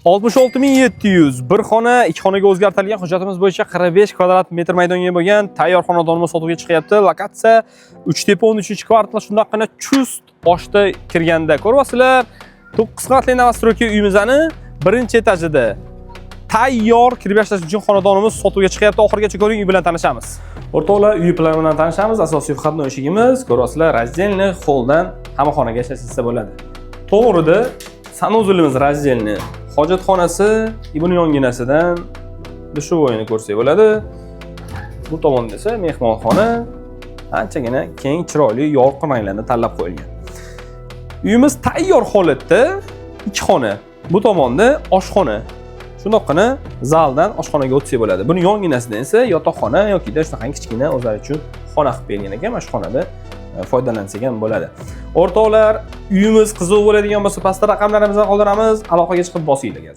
66700 bir xona, ikki xonaga o'zgartirilgan hujjatimiz bo'yicha 45 kvadrat metr maydonga bo'lgan tayyor xonadonimiz sotuvga chiqyapti. Lokatsiya Uchtepa 13-kvartal shundaqgina chust oshda kirganda ko'ryapsizlar. 9 qavatli novostroyka uyimizni birinchi etajida tayyor kirib yashash uchun xonadonimiz sotuvga chiqyapti. Oxirigacha ko'ring, uy bilan tanishamiz. O'rtoqlar, uy plani bilan tanishamiz. Asosiy xatni eshigimiz, ko'ryapsizlar, razdelni holdan hamma xonaga yashashsa bo'ladi. To'g'rida, sanuzulimiz razdelni, hojatxonasi, buni yonginasidan dushovoyni ko'rsak bo'ladi. Bu tomonda esa mehmonxona, anchagina keng, chiroyli, yorqin ranglarni tanlab qo'yilgan. Uyimiz tayyor holatda, ikki xona. Bu tomonda oshxona. Shundoqqina zaldan oshxonaga o'tsak bo'ladi. Buni yonginasidan esa yotoqxona yoki shunaqa kichkina o'zlari uchun xona qilib bergan ekan. Mana shu xonada foydalansak ham bo'ladi. O'rtoqlar, uyimiz qiziq bo'ladigan bo'lsa, pastda raqamlarimizni qoldiramiz. Aloqaga chiqib bosinglar.